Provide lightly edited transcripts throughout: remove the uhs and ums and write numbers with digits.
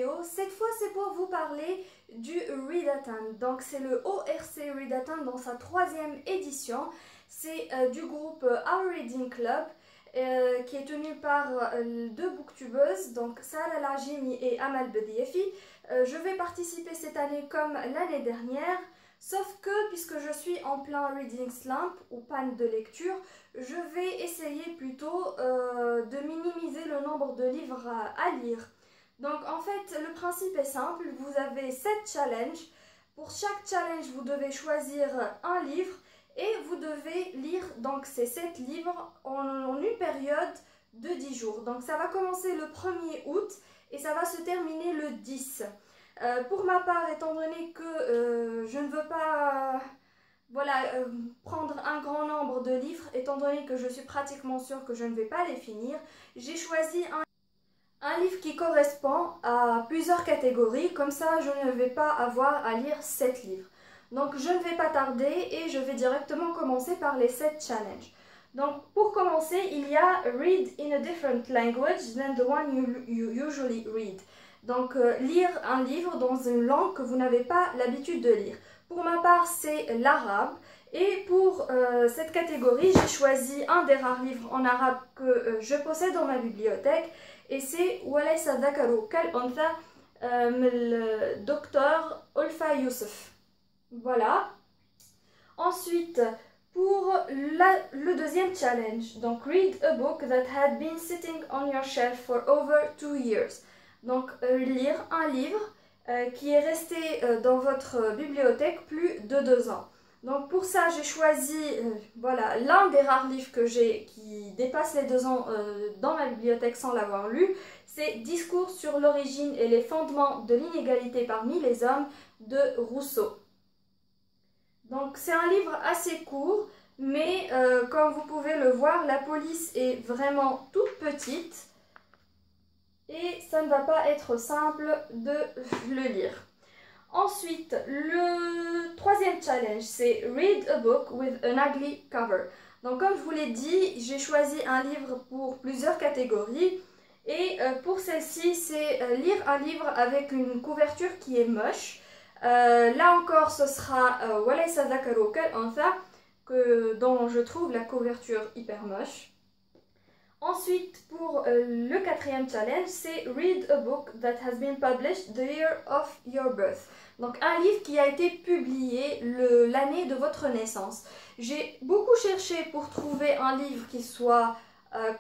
vidéo. Cette fois c'est pour vous parler du Readathon. Donc c'est le ORC Readathon dans sa 3e édition. C'est du groupe Our Reading Club qui est tenu par deux booktubeuses, donc Salah Lajimi et Amal Bediafi. Je vais participer cette année comme l'année dernière. Sauf que, puisque je suis en plein reading slump ou panne de lecture, je vais essayer plutôt de minimiser le nombre de livres à lire. Donc en fait, le principe est simple, vous avez 7 challenges. Pour chaque challenge, vous devez choisir un livre et vous devez lire donc ces 7 livres en une période de 10 jours. Donc ça va commencer le 1er août et ça va se terminer le 10. Pour ma part, étant donné que je ne veux pas prendre un grand nombre de livres, étant donné que je suis pratiquement sûre que je ne vais pas les finir, j'ai choisi un livre qui correspond à plusieurs catégories, comme ça je ne vais pas avoir à lire 7 livres. Donc je ne vais pas tarder et je vais directement commencer par les 7 challenges. Donc pour commencer, il y a Read in a different language than the one you usually read. Donc lire un livre dans une langue que vous n'avez pas l'habitude de lire. Pour ma part, c'est l'arabe. Et pour cette catégorie, j'ai choisi un des rares livres en arabe que je possède dans ma bibliothèque. Et c'est Walaysa Dhakaru Kal Untha le docteur Olfa Youssef. Voilà. Ensuite, pour le deuxième challenge, donc read a book that had been sitting on your shelf for over 2 years. Donc lire un livre qui est resté dans votre bibliothèque plus de 2 ans. Donc pour ça j'ai choisi l'un des rares livres que j'ai qui dépasse les 2 ans dans ma bibliothèque sans l'avoir lu. C'est Discours sur l'origine et les fondements de l'inégalité parmi les hommes de Rousseau. Donc c'est un livre assez court, mais comme vous pouvez le voir, la police est vraiment toute petite. Et ça ne va pas être simple de le lire. Ensuite, le 3e challenge, c'est Read a book with an ugly cover. Donc comme je vous l'ai dit, j'ai choisi un livre pour plusieurs catégories. Et pour celle-ci, c'est lire un livre avec une couverture qui est moche. Là encore, ce sera Walaysa Dhakaru Kal Untha, dont je trouve la couverture hyper moche. Ensuite, pour le 4e challenge, c'est Read a book that has been published the year of your birth. Donc un livre qui a été publié l'année de votre naissance. J'ai beaucoup cherché pour trouver un livre qui soit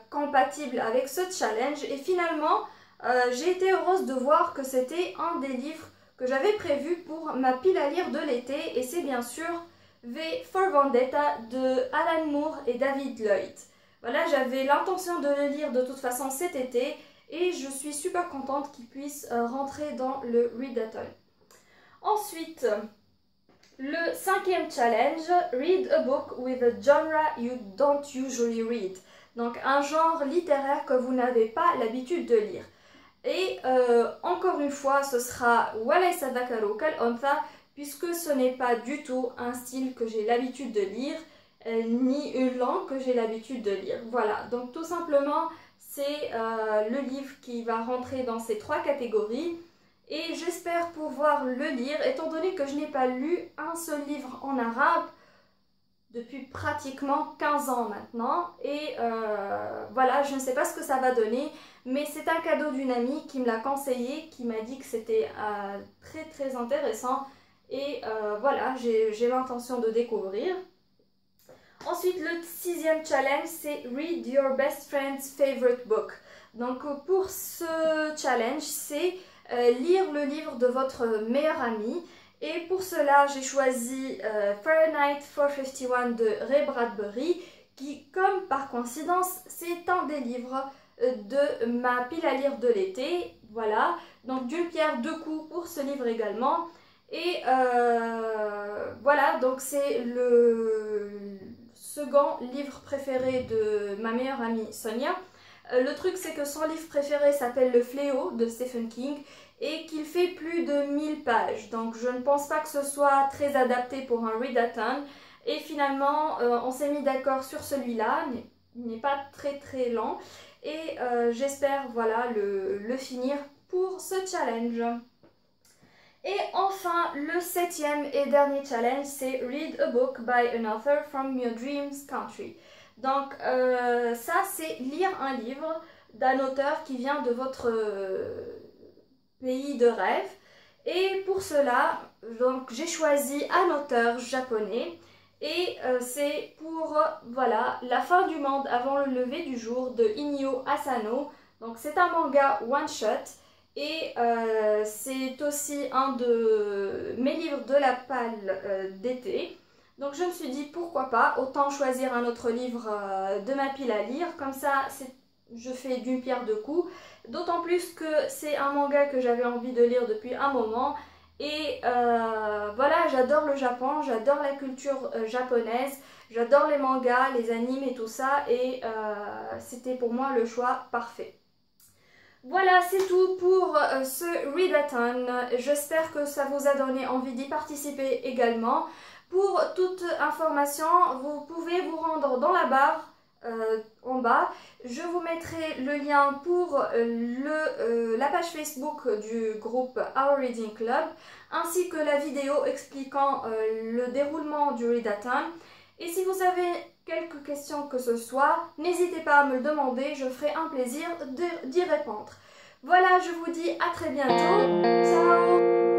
compatible avec ce challenge et finalement, j'ai été heureuse de voir que c'était un des livres que j'avais prévu pour ma pile à lire de l'été et c'est bien sûr V for Vendetta de Alan Moore et David Lloyd. Voilà, j'avais l'intention de le lire de toute façon cet été et je suis super contente qu'il puisse rentrer dans le Readathon. Ensuite, le 5e challenge, Read a book with a genre you don't usually read. Donc un genre littéraire que vous n'avez pas l'habitude de lire. Et encore une fois, ce sera Walaysa Dhakaru Kal Untha puisque ce n'est pas du tout un style que j'ai l'habitude de lire. Ni une langue que j'ai l'habitude de lire. Voilà, donc tout simplement, c'est le livre qui va rentrer dans ces 3 catégories et j'espère pouvoir le lire étant donné que je n'ai pas lu un seul livre en arabe depuis pratiquement 15 ans maintenant et voilà, je ne sais pas ce que ça va donner mais c'est un cadeau d'une amie qui me l'a conseillé, qui m'a dit que c'était très intéressant et voilà, j'ai l'intention de découvrir. Ensuite, le 6e challenge, c'est Read your best friend's favorite book. Donc pour ce challenge, c'est lire le livre de votre meilleur ami. Et pour cela, j'ai choisi Fahrenheit 451 de Ray Bradbury, qui, comme par coïncidence, c'est un des livres de ma pile à lire de l'été. Voilà, donc d'une pierre deux coups pour ce livre également. Et voilà, donc c'est le second livre préféré de ma meilleure amie Sonia. Le truc c'est que son livre préféré s'appelle Le Fléau de Stephen King et qu'il fait plus de 1000 pages. Donc je ne pense pas que ce soit très adapté pour un Readathon. Et finalement on s'est mis d'accord sur celui-là, il n'est pas très lent. Et j'espère voilà, le finir pour ce challenge. Et enfin, le 7e et dernier challenge, c'est Read a book by an author from your dreams country. Donc ça, c'est lire un livre d'un auteur qui vient de votre pays de rêve. Et pour cela, donc j'ai choisi un auteur japonais et c'est pour voilà, La fin du monde avant le lever du jour de Inyo Asano. Donc c'est un manga one shot et c'est aussi un de mes livres de la palle d'été. Donc je me suis dit pourquoi pas, autant choisir un autre livre de ma pile à lire, comme ça je fais d'une pierre deux coups. D'autant plus que c'est un manga que j'avais envie de lire depuis un moment. Et voilà, j'adore le Japon, j'adore la culture japonaise, j'adore les mangas, les animes et tout ça. Et c'était pour moi le choix parfait. Voilà, c'est tout pour ce readathon. J'espère que ça vous a donné envie d'y participer également. Pour toute information, vous pouvez vous rendre dans la barre en bas. Je vous mettrai le lien pour la page Facebook du groupe Our Reading Club, ainsi que la vidéo expliquant le déroulement du readathon. Et si vous avez quelques questions que ce soit, n'hésitez pas à me le demander, je ferai un plaisir d'y répondre. Voilà, je vous dis à très bientôt. Ciao!